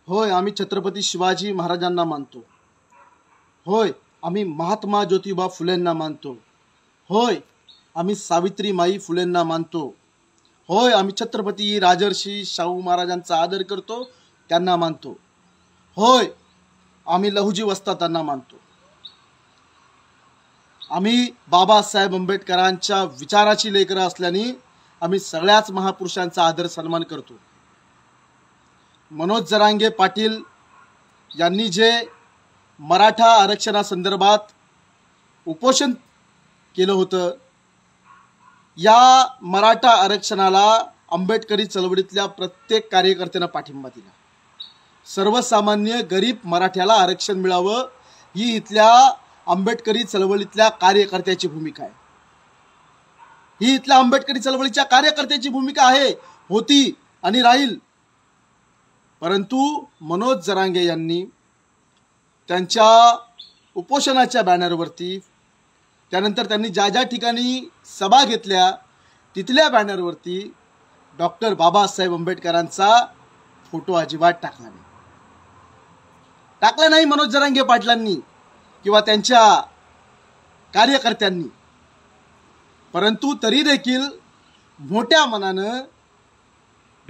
होय, आम्ही छत्रपती शिवाजी महाराजांना मानतो. होय, आम्ही महात्मा ज्योतिबा फुलेंना मानतो. होय, आम्ही सावित्रीमाई फुलेंना मानतो. होय, आम्ही छत्रपती राजर्षी शाहू महाराजांचा आदर करतो, त्यांना मानतो. होय, आम्ही लहुजी वस्तादांना मानतो. आम्ही बाबासाहेब आंबेडकरांच्या विचाराची लेकरं असल्याने आम्ही सगळ्याच महापुरुषांचा आदर सन्मान करतो. मनोज जरांगे पाटील यांनी जे मराठा आरक्षणासंदर्भात उपोषण केलं होतं, या मराठा आरक्षणाला आंबेडकरी चळवळीतल्या प्रत्येक कार्यकर्त्यांना पाठिंबा दिला. सर्वसामान्य गरीब मराठ्याला आरक्षण मिळावं ही इथल्या आंबेडकरी चळवळीतल्या कार्यकर्त्याची भूमिका आहे. ही इथल्या आंबेडकरी चळवळीच्या कार्यकर्त्याची भूमिका आहे, होती आणि राहील. परंतु मनोज जरांगे यांनी त्यांच्या उपोषणाच्या बॅनरवरती, त्यानंतर त्यांनी ज्या ज्या ठिकाणी सभा घेतल्या तिथल्या बॅनरवरती डॉक्टर बाबासाहेब आंबेडकरांचा फोटो अजिबात टाकला नाही मनोज जरांगे पाटलांनी किंवा त्यांच्या कार्यकर्त्यांनी. परंतु तरी देखील मोठ्या मनानं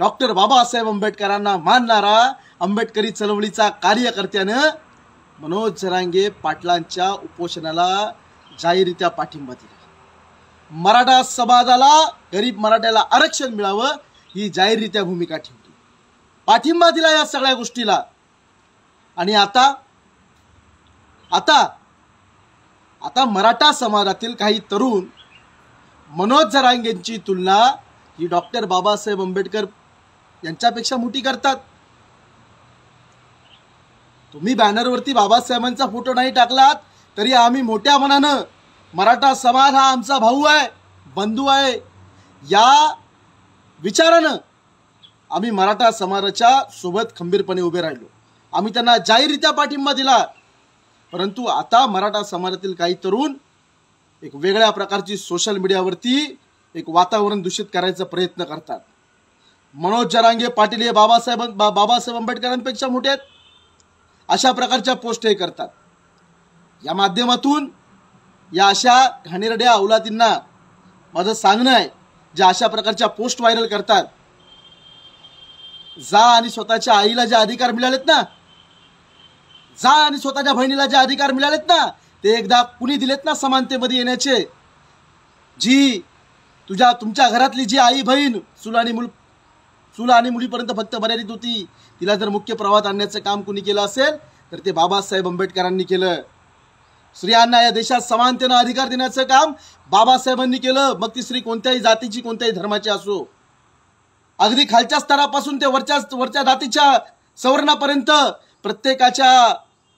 डॉक्टर बाबासाहेब आंबेडकरांना मानणारा आंबेडकरी चळवळीचा कार्यकर्त्यानं मनोज जरांगे पाटलांच्या उपोषणाला जाहीररित्या पाठिंबा दिला. मराठा समाजाला, गरीब मराठ्याला आरक्षण मिळावं ही जाहीररित्या भूमिका ठेवली, पाठिंबा दिला या सगळ्या गोष्टीला. आणि आता आता आता मराठा समाजातील काही तरुण मनोज जरांगेंची तुलना ही डॉक्टर बाबासाहेब आंबेडकर यांच्यापेक्षा मोठी करतात. तुम्ही बॅनरवरती बाबासाहेबांचा फोटो नाही टाकलात तरी आम्ही मोठ्या मनानं, मराठा समाज हा आमचा भाऊ आहे, बंधू आहे, या विचारानं आम्ही मराठा समाजाच्या सोबत खंबीरपणे उभे राहिलो. आम्ही त्यांना जाहीररित्या पाठिंबा दिला. परंतु आता मराठा समाजातील काही तरुण एक वेगळ्या प्रकारची सोशल मीडियावरती एक वातावरण दूषित करायचा प्रयत्न करतात. मनोज जरांगे पाटील हे बाबासाहेब आंबेडकरांपेक्षा मोठे आहेत, अशा प्रकारच्या पोस्ट हे करतात. या माध्यमातून या अशा घाणेरड्या अवलादींना माझं सांगणं आहे, ज्या अशा प्रकारच्या पोस्ट व्हायरल करतात, जा आणि स्वतःच्या आईला जे अधिकार मिळालेत ना, जा आणि स्वतःच्या बहिणीला जे अधिकार मिळालेत ना, ते एकदा कुणी दिलेत ना समानतेमध्ये येण्याचे. जी तुमच्या घरातली जी आई बहीण चूल आणि मुलीपर्यंत फक्त मर्यादित होती, तिला जर मुख्य प्रवाहात आणण्याचं काम कुणी केलं असेल तर ते बाबासाहेब आंबेडकरांनी केलं. स्त्रियांना या देशात समानतेनं अधिकार देण्याचं काम बाबासाहेबांनी केलं. मग ती स्त्री कोणत्याही जातीची, कोणत्याही धर्माची असो, अगदी खालच्या स्तरापासून ते वरच्या जातीच्या सवर्णापर्यंत प्रत्येकाच्या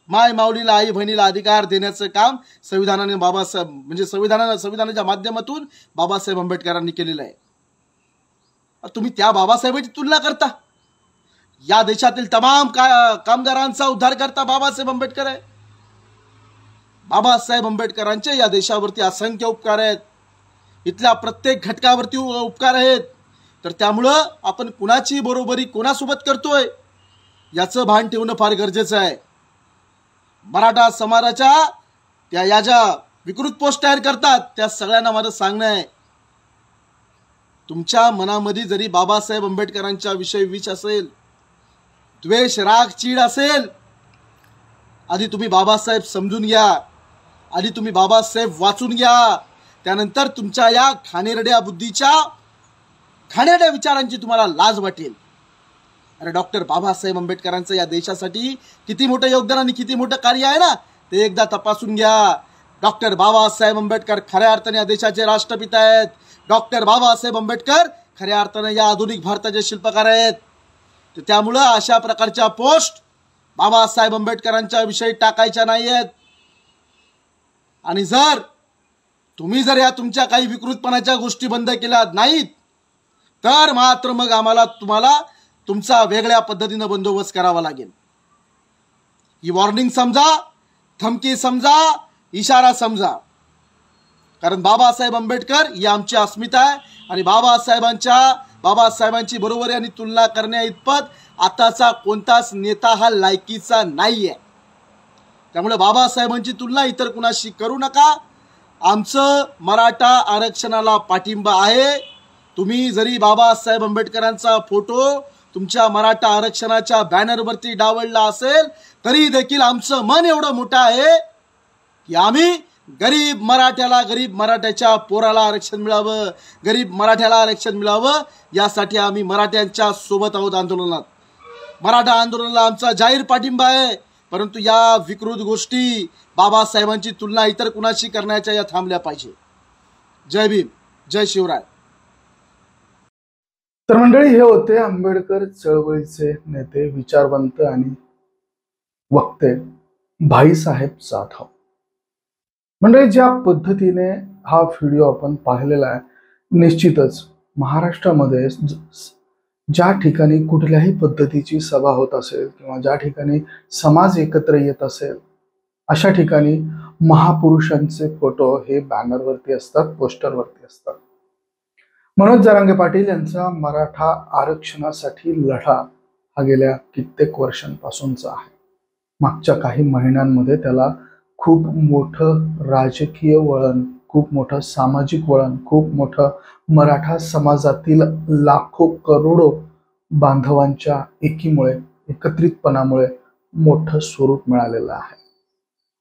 माय माऊलीला, आई बहिणीला अधिकार देण्याचं काम संविधानाने संविधानाच्या माध्यमातून बाबासाहेब आंबेडकरांनी केलेलं आहे. तुम्ही त्या बाबासाहेबांची तुलना करता. या देशातील तमाम कामगारांचा उद्धार करता बाबासाहेब आंबेडकर आहे. बाबासाहेब आंबेडकरांचे या देशावरती असंख्य उपकार आहेत, इथल्या प्रत्येक घटकावरती उपकार आहेत. तर त्यामुळं आपण कुणाची बरोबरी कोणासोबत करतोय याचं भान ठेवणं फार गरजेचं आहे. मराठा समाजाच्या या ज्या विकृत पोस्ट तयार करतात त्या सगळ्यांना माझं सांगणं आहे, तुमच्या मनामध्ये जरी बाबासाहेब आंबेडकरांच्या विषयी विष असेल, द्वेष, राग, चीड असेल, आधी तुम्ही बाबासाहेब समजून घ्या, आधी तुम्ही बाबासाहेब वाचून घ्या. त्यानंतर तुमच्या या घाणेरड्या बुद्धीच्या, घाणेरड्या विचारांची तुम्हाला लाज वाटेल. अरे डॉक्टर बाबासाहेब आंबेडकरांचं या देशासाठी किती मोठं योगदान आणि किती मोठं कार्य आहे ना, ते एकदा तपासून घ्या. डॉक्टर बाबासाहेब आंबेडकर खऱ्या अर्थाने या देशाचे राष्ट्रपिता आहेत. डॉक्टर बाबासाहेब आंबेडकर खऱ्या अर्थाने या आधुनिक भारताचे शिल्पकार आहेत. तर त्यामुळं अशा प्रकारच्या पोस्ट बाबासाहेब आंबेडकरांच्या विषयी टाकायच्या नाही आहेत. आणि जर तुम्ही या तुमच्या काही विकृतपणाच्या गोष्टी बंद केल्या नाहीत तर मात्र मग तुम्हाला तुमचा वेगळ्या पद्धतीनं बंदोबस्त करावा लागेल. ही वॉर्निंग समजा, धमकी समजा, इशारा समजा. कारण बाबासाहेब आंबेडकर ही आमची अस्मिता आहे आणि बाबासाहेबांची बरोबरी आणि तुलना करण्या इतपत आताचा कोणताच नेता हा लायकीचा नाहीये. त्यामुळे बाबासाहेबांची तुलना इतर कुणाशी करू नका. आमचं मराठा आरक्षणाला पाठिंबा आहे. तुम्ही जरी बाबासाहेब आंबेडकरांचा फोटो तुमच्या मराठा आरक्षणाच्या बॅनरवरती डावलला असेल तरी देखील आमचं मन एवढं मोठं आहे की आम्ही गरीब मराठ्याच्या पोराला आरक्षण मिळावं, गरीब मराठ्याला आरक्षण मिळावं यासाठी आम्ही मराठ्यांच्या सोबत आहोत आंदोलनात. मराठा आंदोलनाला आमचा जाहीर पाठिंबा आहे. परंतु या विकृत गोष्टी बाबासाहेबांची तुलना इतर कुणाशी करण्याच्या या थांबल्या पाहिजे. जय भीम, जय शिवराय. तर मंडळी, हे होते आंबेडकर चळवळीचे नेते, विचारवंत आणि वक्ते भाईसाहेब जाधव. मंडळी, ज्या पद्धतीने हा व्हिडिओ आपण पाहिलेला आहे, निश्चितच महाराष्ट्रामध्ये ज्या ठिकाणी कुठल्याही पद्धतीची सभा होत असेल किंवा ज्या ठिकाणी समाज एकत्र येत असेल अशा ठिकाणी महापुरुषांचे फोटो हे बॅनरवरती असतात, पोस्टरवरती असतात. मनोज जरांगे पाटील यांचा मराठा आरक्षणासाठी लढा हा गेल्या कित्येक वर्षांपासूनचा आहे. मागच्या काही महिन्यांमध्ये त्याला खूप मोठं राजकीय वळण, खूप मोठं सामाजिक वळण, खूप मोठं मराठा समाजातील लाखो करोडो बांधवांच्या एकीमुळे, एकत्रितपणामुळे मोठं स्वरूप मिळालेलं आहे.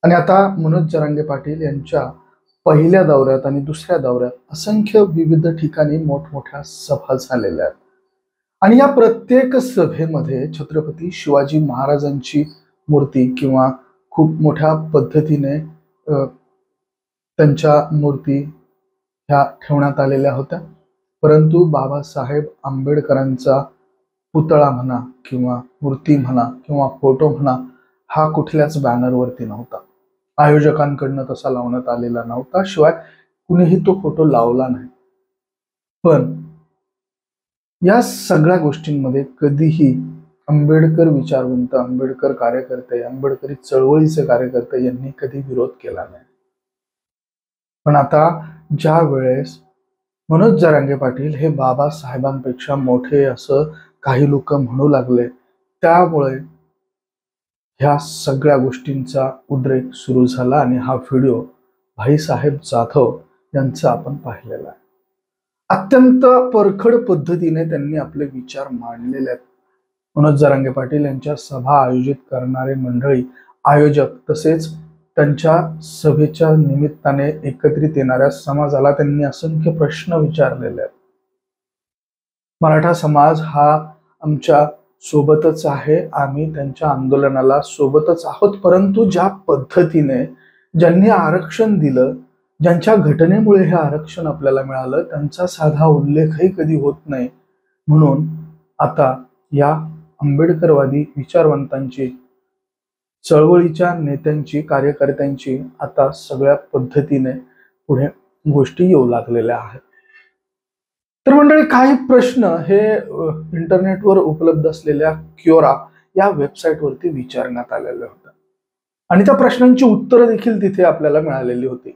आणि आता मनोज जरांगे पाटील यांच्या पहिल्या दौऱ्यात आणि दुसऱ्या दौऱ्यात असंख्य विविध ठिकाणी मोठमोठ्या सभा झालेल्या आहेत. आणि या प्रत्येक सभेमध्ये छत्रपती शिवाजी महाराजांची मूर्ती किंवा खूप मोठ्या पद्धतीने त्यांच्या मूर्ती ह्या ठेवण्यात आलेल्या होत्या. परंतु बाबासाहेब आंबेडकरांचा पुतळा म्हणा किंवा मूर्ती म्हणा किंवा फोटो म्हणा हा कुठल्याच बॅनरवरती नव्हता. आयोजकांकडनं तसा लावण्यात आलेला नव्हता, शिवाय कुणीही तो फोटो लावला नाही. पण या सगळ्या गोष्टींमध्ये कधीही आंबेडकर विचारवंत, आंबेडकर कार्यकर्ते, आंबेडकरी चळवळीचे कार्यकर्ते यांनी कधी विरोध केला नाही. पण आता ज्या वेळेस मनोज जरांगे पाटील हे बाबासाहेबांपेक्षा मोठे असं काही लोक म्हणू लागले, त्यामुळे ह्या सगळ्या गोष्टींचा उद्रेक सुरू झाला आणि हा व्हिडिओ भाईसाहेब जाधव यांचा आपण पाहिलेला आहे. अत्यंत परखड पद्धतीने त्यांनी आपले विचार मांडलेले आहेत. मनोज जरांगे पाटील यांच्या सभा आयोजित करणारे मंडळी, आयोजक, तसेच त्यांच्या सभेच्या निमित्ताने एकत्रित येणाऱ्या समाजाला त्यांनी असंख्य प्रश्न विचारलेले आहेत. मराठा समाज हा आमच्या सोबतच आहे, आम्ही त्यांच्या आंदोलनाला सोबतच आहोत, परंतु ज्या पद्धतीने ज्यांनी आरक्षण दिलं, ज्यांच्या घटनेमुळे हे आरक्षण आपल्याला मिळालं, त्यांचा साधा उल्लेखही कधी होत नाही. म्हणून आता या आंबेडकरवादी विचारवंतांची, चळवळीच्या नेत्यांची, कार्यकर्त्यांची आता सगळ्या पद्धतीने पुढे गोष्टी येऊ लागलेल्या आहेत. तर मंडळी, काही प्रश्न हे इंटरनेटवर उपलब्ध असलेल्या क्योरा या वेबसाईटवरती विचारण्यात आलेले होते आणि त्या प्रश्नांची उत्तरं देखील तिथे आपल्याला मिळालेली होती.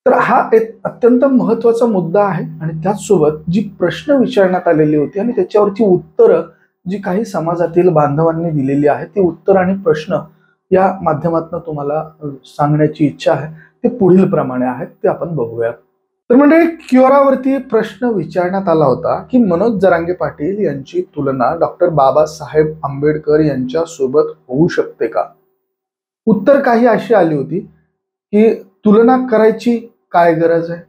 तर हा एक अत्यंत महत्वाचा मुद्दा आहे आणि त्याचसोबत जी प्रश्न विचारण्यात आलेली होती आणि त्याच्यावरची उत्तरं जी काही समाजातील बांधवांनी दिलेली आहेत, ती उत्तर आणि प्रश्न या माध्यमातून तुम्हाला सांगण्याची इच्छा आहे. ते पुढील प्रमाणे आहेत, ते आपण बघूयात. तर म्हणजे क्योरावरती प्रश्न विचारण्यात आला होता की मनोज जरांगे पाटील यांची तुलना डॉक्टर बाबासाहेब आंबेडकर यांच्या सोबत होऊ शकते का? उत्तर काही अशी आली होती की तुलना करायची काय गरज आहे?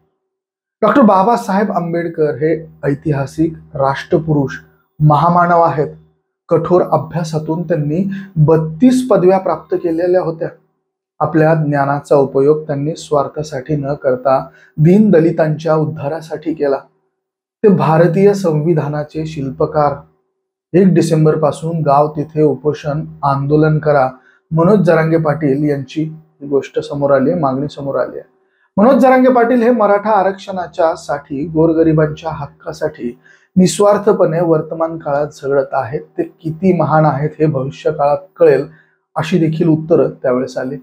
डॉक्टर बाबासाहेब आंबेडकर हे ऐतिहासिक राष्ट्रपुरुष, महामानव आहेत. कठोर अभ्यासातून त्यांनी 32 पदव्या प्राप्त केलेल्या होत्या. आपल्या ज्ञानाचा उपयोग त्यांनी स्वार्थासाठी न करता दीनदलितांच्या उद्धारासाठी केला. ते भारतीय संविधानाचे शिल्पकार. 1 डिसेंबर पासून गाव तिथे उपोषण आंदोलन करा. मनोज जरांगे पाटील यांची ही गोष्ट समोर आली, मागणी समोर आली आहे. मनोज जरांगे पाटील हे मराठा आरक्षणाच्या साठी, गोरगरिबांच्या हक्कासाठी निस्वार्थपणे वर्तमान काळात झगडत आहेत. ते किती महान आहेत हे भविष्य काळात कळेल, अशी देखील उत्तरं त्यावेळेस आली.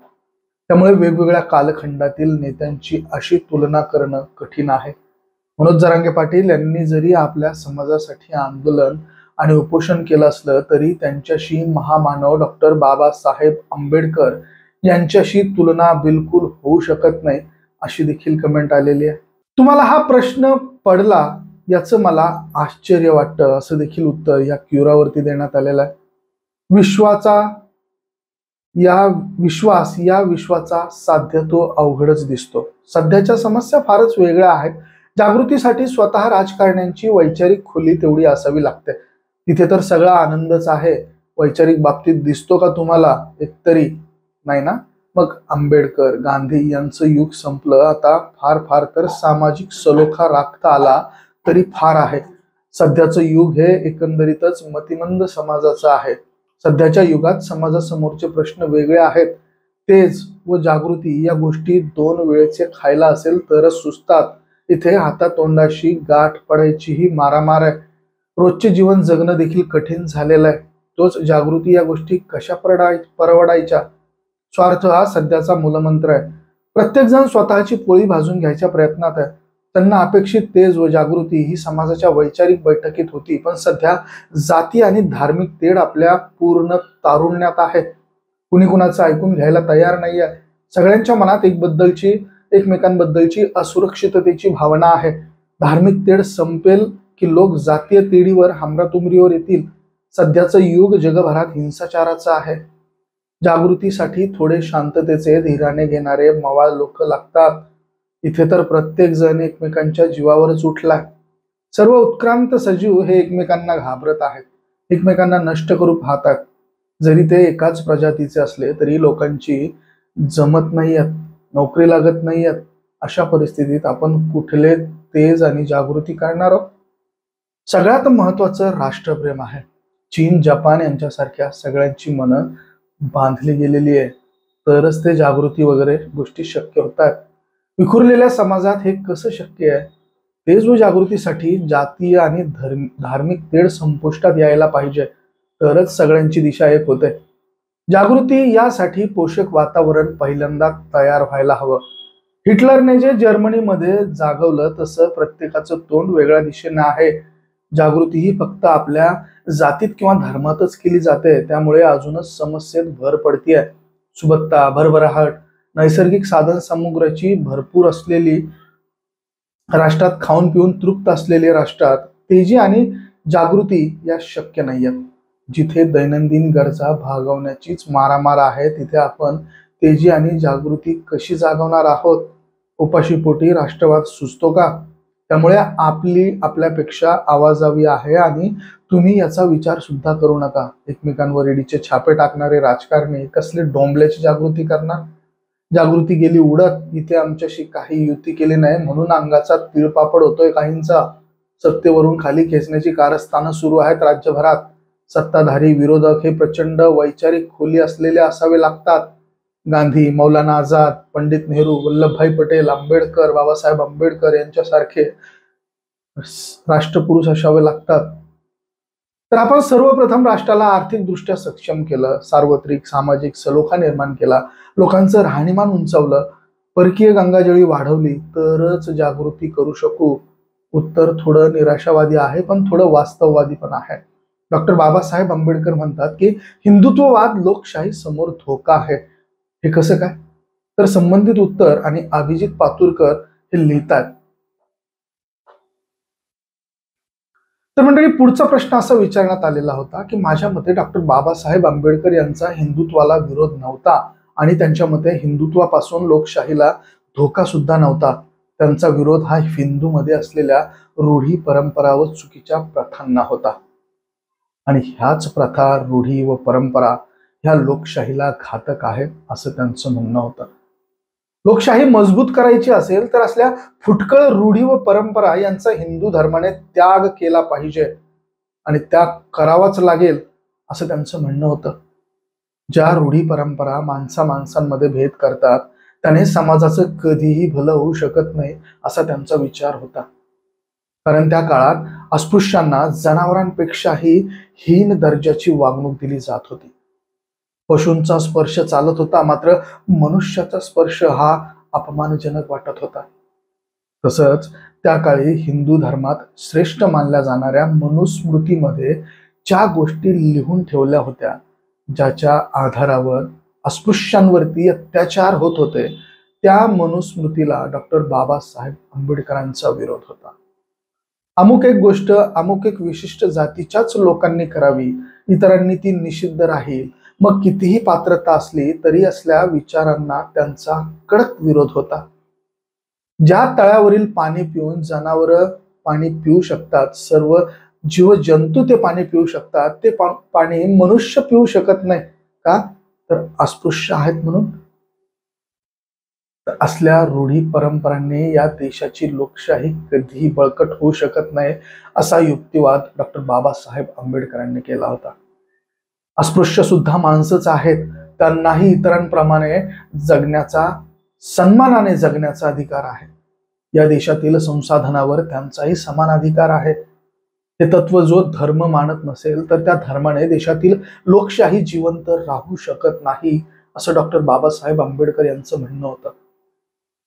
त्यामुळे वेगवेगळ्या कालखंडातील नेत्यांची अशी तुलना करणं कठीण आहे. मनोज जरांगे पाटील यांनी जरी आपल्या समाजासाठी आंदोलन आणि उपोषण केलं असलं तरी त्यांच्याशी महामानव डॉक्टर बाबासाहेब आंबेडकर यांच्याशी तुलना बिलकुल होऊ शकत नाही, अशी देखील कमेंट आलेली आहे. तुम्हाला हा प्रश्न पडला याचं मला आश्चर्य वाटतं, असं देखील उत्तर या क्युरावरती देण्यात आलेलं आहे. विश्वाचा साध्य तो अवघडच दिसतो. सध्याच्या समस्या फारच वेगळ्या आहेत. जागृतीसाठी स्वतः राजकारण्यांची वैचारिक खुली तेवढी असावी लागते. तिथे तर सगळा आनंदच आहे. वैचारिक बाबतीत दिसतो का तुम्हाला एकतरी? नाही ना. मग आंबेडकर गांधी यांचं युग संपलं. आता फार फार तर सामाजिक सलोखा राखता आला तरी फार आहे. सध्याचं युग हे एकंदरीतच मतिमंद समाजाचं आहे. सध्याच्या युगात समाजासमोरचे प्रश्न वेगळे आहेत. तेज व जागृती या गोष्टी 2 वेळेचे खायला असेल तरच सुचतात. इथे हातातोंडाशी गाठ पडायचीही मारामार आहे. रोजचे जीवन जगणं देखील कठीण झालेलं आहे. तोच जागृती या गोष्टी कशा परवडायच्या? स्वार्थ हा सध्याचा मूलमंत्र आहे. प्रत्येक जण स्वतःची पोळी भाजून घ्यायच्या प्रयत्नात आहे. त्यांना अपेक्षित तेज व जागृती ही समाजाच्या वैचारिक बैठकीत होती, पण सध्या जाती आणि धार्मिक तेढ आपल्या पूर्ण तारुण्यात आहे. कुणी कुणाचं ऐकून घ्यायला तयार नाहीये. सगळ्यांच्या मनात एकमेकांबद्दलची असुरक्षिततेची भावना आहे. धार्मिक तेढ संपेल की लोक जातीय तेढीवर हमरातुमरीवर येतील. सध्याचं युग जगभरात हिंसाचाराचं आहे. जागृतीसाठी थोडे शांततेचे धीराने घेणारे मवाळ लोक लागतात. इथे तर प्रत्येक जण एकमेकांच्या जीवावरच उठलाय. सर्व उत्क्रांत सजीव हे एकमेकांना घाबरत आहेत, एकमेकांना नष्ट करू पाहतात. जरी ते एकाच प्रजातीचे असले तरी लोकांची जमत नाहीयेत, नोकरी लागत नाहीयेत. अशा परिस्थितीत आपण कुठले तेज आणि जागृती करणार आहोत? सगळ्यात महत्वाचं राष्ट्रप्रेम आहे. चीन, जपान यांच्यासारख्या सगळ्यांची मनं बांधली गेलेली आहे, तरच ते जागृती वगैरे गोष्टी शक्य होतात. विखुरलेल्या समाजात हे कसं शक्य आहे? तेज व जागृतीसाठी जातीय आणि धार्मिक तेढ संपुष्टात यायला पाहिजे, तरच सगळ्यांची दिशा एक होते. जागृती यासाठी पोषक वातावरण पहिल्यांदा तयार व्हायला हवं. हिटलरने जे जर्मनीमध्ये जागवलं तसं प्रत्येकाचं तोंड वेगळ्या दिशेने आहे. जागृती ही फक्त आपल्या जातीत किंवा धर्मातच केली जाते, त्यामुळे अजूनच समस्येत भर पडतीये. सुबत्ता, भरभराट, नैसर्गिक साधन सामुग्रीची भरपूर असलेली राष्ट्रात, खाऊन पिऊन तृप्त असलेली राष्ट्रात तेजी आणि जागृती या शक्य नाहीयेत. जिथे दैनंदिन गरजा भागवण्याचीच मारामार आहे, तिथे आपण तेजी आणि जागृती कशी जागवणार आहोत? उपाशीपोटी राष्ट्रवाद सुचतो का? त्यामुळे आपल्यापेक्षा आवाजावी आहे आणि तुम्ही याचा विचार सुद्धा करू नका. एकमेकांवर ईडीचे छापे टाकणारे राजकारणी कसले डोंबल्याची जागृती करणार? जागृती गेली उडत. इथे आमच्याशी काही युती केली नाही म्हणून अंगाचा तिळपापड होतोय काहींचा. सत्तेवरून खाली खेचण्याची कारस्थानं सुरू आहेत राज्यभरात. सत्ताधारी विरोधक हे प्रचंड वैचारिक खोली असलेले असावे लागतात. गांधी, मौलाना आझाद, पंडित नेहरू, वल्लभभाई पटेल, आंबेडकर, बाबासाहेब आंबेडकर यांच्यासारखे राष्ट्रपुरुष असावे लागतात. तर आपण सर्वप्रथम राष्ट्राला आर्थिकदृष्ट्या सक्षम केलं, सार्वत्रिक सामाजिक सलोखा निर्माण केला, लोकांचं राहणीमान उंचावलं, परकीय गंगाजळी वाढवली, तरच जागृती करू शकू. उत्तर थोडं निराशावादी आहे, पण थोडं वास्तववादी पण आहे. डॉक्टर बाबासाहेब आंबेडकर म्हणतात की हिंदुत्ववाद लोकशाही समोर धोका आहे. हे कसं काय? तर संबंधित उत्तर आणि अभिजित पातुरकर हे लिहितात. तर मंडळी, पुढचा प्रश्न असा विचारण्यात आलेला होता की माझ्या मते डॉक्टर बाबासाहेब आंबेडकर यांचा हिंदुत्वाला विरोध नव्हता आणि त्यांच्या मते हिंदुत्वापासून लोकशाहीला धोका सुद्धा नव्हता. त्यांचा विरोध हा हिंदूमध्ये असलेल्या रूढी, परंपरा व चुकीच्या प्रथांना होता. आणि ह्याच प्रथा, रूढी व परंपरा ह्या लोकशाहीला घातक आहे असं त्यांचं म्हणणं होतं. लोकशाही मजबूत करायची असेल तर असल्या फुटकळ रूढी व परंपरा यांचा हिंदू धर्माने त्याग केला पाहिजे आणि त्याग करावाच लागेल असं त्यांचं म्हणणं होतं. ज्या रूढी परंपरा माणसांमध्ये भेद करतात त्याने समाजाचं कधीही भलं होऊ शकत नाही असा त्यांचा विचार होता. कारण त्या काळात अस्पृश्यांना जनावरांपेक्षाही हीन दर्जाची वागणूक दिली जात होती. पशूंचा स्पर्श चालत होता, मात्र मनुष्याचा स्पर्श हा अपमानजनक वाटत होता. तसंच त्या काळी हिंदू धर्मात श्रेष्ठ मानल्या जाणाऱ्या मनुस्मृतीमध्ये ज्या गोष्टी लिहून ठेवल्या होत्या, ज्याच्या आधारावर अस्पृश्यांवरती अत्याचार होत होते, त्या मनुस्मृतीला डॉक्टर बाबासाहेब आंबेडकरांचा विरोध होता. अमुक एक गोष्ट अमुक एक विशिष्ट जातीच्याच लोकांनी करावी, इतरांनी ती निषिद्ध राहील, मग कितीही पात्रता असली तरी असल्या विचारांना त्यांचा कडक विरोध होता. ज्या तळ्यावरील पाणी पिऊन जनावरं पाणी पिऊ शकतात, सर्व जीवजंतू ते पाणी पिऊ शकतात, ते पाणी मनुष्य पिऊ शकत नाही का? तर अस्पृश्य आहेत म्हणून. तर असल्या रूढी परंपरांनी या देशाची लोकशाही कधीही बळकट होऊ शकत नाही, असा युक्तिवाद डॉक्टर बाबासाहेब आंबेडकरांनी केला होता. अस्पृश्य सुद्धा माणसंच आहेत, त्यांनाही इतरांप्रमाणे जगण्याचा, सन्मानाने जगण्याचा अधिकार आहे. या देशातील संसाधनावर त्यांचाही समान अधिकार आहे. हे तत्व जो धर्म मानत नसेल तर त्या धर्माने देशातील लोकशाही जिवंत राहू शकत नाही, असं डॉक्टर बाबासाहेब आंबेडकर यांचं म्हणणं होतं.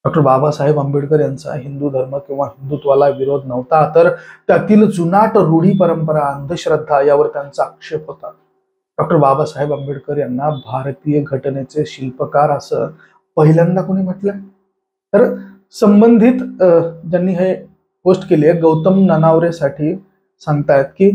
डॉक्टर बाबासाहेब आंबेडकर यांचा हिंदू धर्म किंवा हिंदुत्वाला विरोध नव्हता, तर त्यातील जुनाट रूढी परंपरा, अंधश्रद्धा यावर त्यांचा आक्षेप होता. डॉक्टर बाबासाहेब आंबेडकर यांना भारतीय घटनेचे शिल्पकार असं पहिल्यांदा कोणी म्हटलं? तर संबंधित ज्यांनी हे पोस्ट केली आहे, गौतम ननावरेसाठी सांगतायत की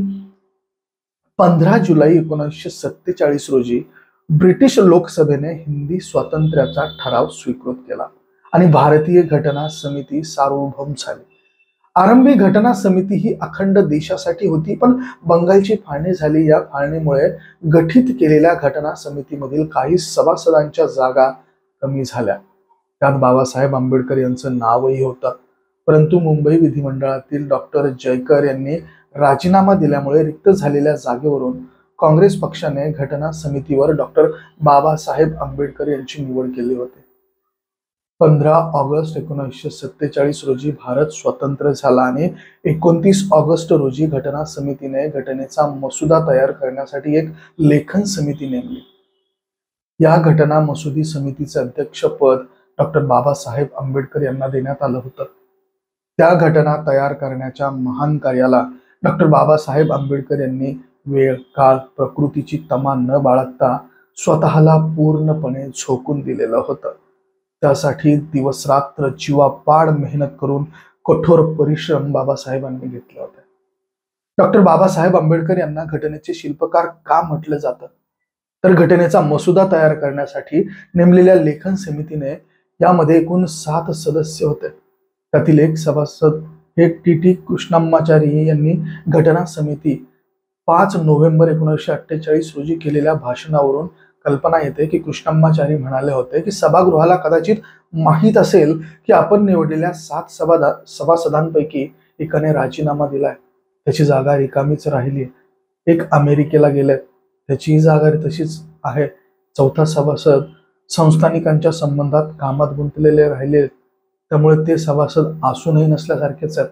15 जुलै 1947 रोजी ब्रिटिश लोकसभेने हिंदी स्वातंत्र्याचा ठराव स्वीकृत केला आणि भारतीय घटना समिती सार्वभौम झाली. आरंभी घटना समिती ही अखंड देशासाठी होती, पण बंगालची फाळणी झाली. या फाळणीमुळे गठीत केलेल्या घटना समितीमधील काही सभासदांच्या जागा कमी झाल्या. त्यात बाबासाहेब आंबेडकर यांचं नावही होतं. परंतु मुंबई विधिमंडळातील डॉक्टर जयकर यांनी राजीनामा दिल्यामुळे रिक्त झालेल्या जागेवरून काँग्रेस पक्षाने घटना समितीवर डॉक्टर बाबासाहेब आंबेडकर यांची निवड केली होती. 15 ऑगस्ट 1947 रोजी भारत स्वतंत्र झाला आणि 29 ऑगस्ट रोजी घटना समितीने घटनेचा मसुदा तयार करण्यासाठी एक लेखन समिती नेमली. या घटना मसुदी समितीचे अध्यक्षपद डॉक्टर बाबासाहेब आंबेडकर यांना देण्यात आलं होतं. त्या घटना तयार करण्याच्या महान कार्याला डॉक्टर बाबासाहेब आंबेडकर यांनी वेळ, काळ, प्रकृतीची तमा न बाळगता स्वतःला पूर्णपणे झोकून दिलेलं होतं. त्यासाठी दिवसरात्र जीवापाड मेहनत करून कठोर परिश्रम बाबासाहेबांनी घेतले होते. डॉक्टर बाबासाहेब आंबेडकर यांना घटनेचे शिल्पकार का म्हटलं जातं? तर घटनेचा मसुदा तयार करण्यासाठी नेमलेल्या लेखन समितीने यामध्ये एकूण 7 सदस्य होते. त्यातील एक सभासद हे टी कृष्णम्माचारी यांनी घटना समिती 5 नोव्हेंबर 1948 रोजी केलेल्या भाषणावरून कल्पना येते की कृष्णम्माचारी म्हणाले होते की सभागृहाला कदाचित माहीत असेल की आपण निवडलेल्या 7 सभासदांपैकी एकाने राजीनामा दिलाय, त्याची जागा रिकामीच राहिली. एक अमेरिकेला गेले, त्याची जागा तशीच आहे. 4था सभासद संस्थानिकांच्या संबंधात कामात गुंतलेले राहिले, त्यामुळे ते सभासद असूनही नसल्यासारखेच आहेत.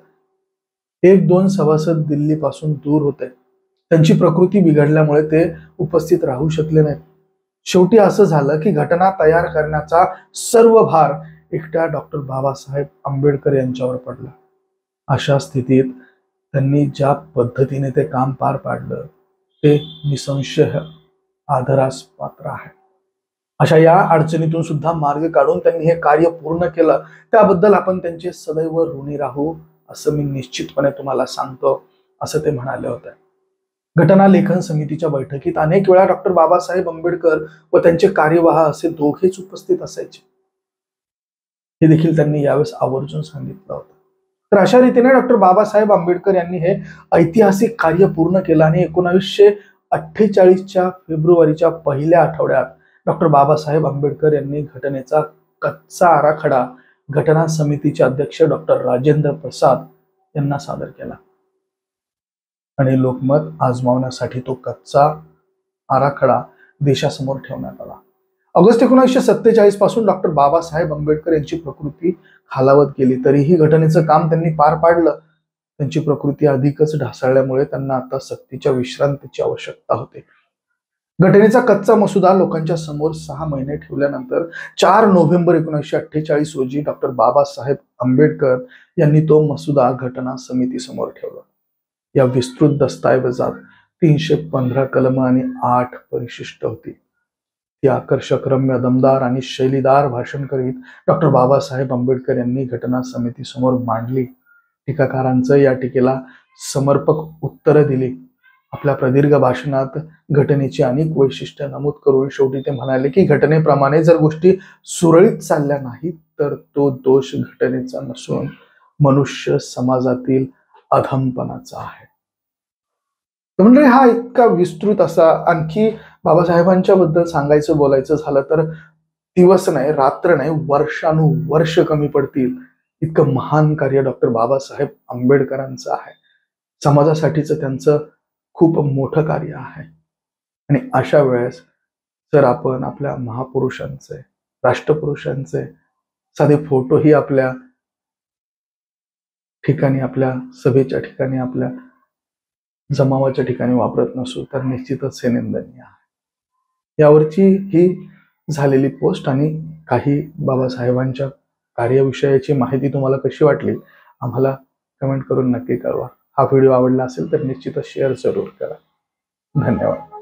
1-2 सभासद दिल्लीपासून दूर होते, त्यांची प्रकृती बिघडल्यामुळे ते उपस्थित राहू शकले नाहीत. शेवटी असं झालं की घटना तयार करण्याचा सर्व भार एकट्या डॉक्टर बाबासाहेब आंबेडकर यांच्यावर पडला. अशा स्थितीत त्यांनी ज्या पद्धतीने ते काम पार पाडलं ते निसंशय आदरास पात्र आहे. अशा या अडचणीतून सुद्धा मार्ग काढून त्यांनी हे कार्य पूर्ण केलं, त्याबद्दल आपण त्यांचे सदैव ऋणी राहू असं मी निश्चितपणे तुम्हाला सांगतो, असं ते म्हणाले होते. घटना लेखन समितीच्या बैठकीत अनेक वेळा डॉक्टर बाबासाहेब आंबेडकर व त्यांचे कार्यवाह असे दोघेच उपस्थित असायचे. हे देखील त्यांनी यावेळेस आवर्जून सांगितलं होतं. तर अशा रीतीने डॉक्टर बाबासाहेब आंबेडकर यांनी हे ऐतिहासिक कार्य पूर्ण केलं आणि 1948च्या फेब्रुवारीच्या पहिल्या आठवड्यात डॉक्टर बाबासाहेब आंबेडकर यांनी घटनेचा कच्चा आराखडा घटना समितीचे अध्यक्ष डॉक्टर राजेंद्र प्रसाद यांना सादर केला आणि लोकमत आजमावण्यासाठी तो कच्चा आराखडा देशासमोर ठेवण्यात आला. ऑगस्ट 1947 पासून डॉक्टर बाबासाहेब आंबेडकर यांची प्रकृती खालावत गेली, तरीही घटनेचं काम त्यांनी पार पाडलं. त्यांची प्रकृती अधिकच ढासळल्यामुळे त्यांना आता सक्तीच्या विश्रांतीची आवश्यकता होती. घटनेचा कच्चा मसुदा लोकांच्या समोर 6 महिने ठेवल्यानंतर 4 नोव्हेंबर 1948 रोजी डॉक्टर बाबासाहेब आंबेडकर यांनी तो मसुदा घटना समितीसमोर ठेवला. या विस्तृत दस्तऐवजात 315 कलम आणि 8 परिशिष्ट होती. ती आकर्षक, रम्य, दमदार आणि शैलीदार भाषण करीत डॉक्टर बाबासाहेब आंबेडकर यांनी घटना समितीसमोर मांडली. टीकाकारांचं या टीकेला समर्पक उत्तरं दिली. आपल्या प्रदीर्घ भाषणात घटनेची अनेक वैशिष्ट्ये नमूद करून शेवटी ते म्हणाले की घटनेप्रमाणे जर गोष्टी सुरळीत चालल्या नाहीत तर तो दोष घटनेचा नसून मनुष्य समाजातील अधमपणाचा आहे. म्हणजे हा इतका विस्तृत असा, आणखी बाबासाहेबांच्या बद्दल सांगायचं बोलायचं झालं तर दिवस नाही, रात्र नाही, वर्षानुवर्ष कमी पडतील इतकं महान कार्य डॉक्टर बाबासाहेब आंबेडकरांचं आहे. समाजासाठीचं त्यांचं खूप मोठं कार्य आहे. आणि अशा वेळेस जर आपण आपल्या महापुरुषांचे, राष्ट्रपुरुषांचे साधे फोटोही आपल्या ठिकाणी, आपल्या सभेच्या ठिकाणी, आपल्या जमावाच्या ठिकाणी वापरत नसू तर निश्चितच हे निंदनीय आहे. यावरची ही झालेली पोस्ट आणि काही बाबासाहेबांच्या कार्याविषयाची माहिती तुम्हाला कशी वाटली आम्हाला कमेंट करून नक्की कळवा. हा व्हिडिओ आवडला असेल तर निश्चितच शेअर जरूर करा. धन्यवाद.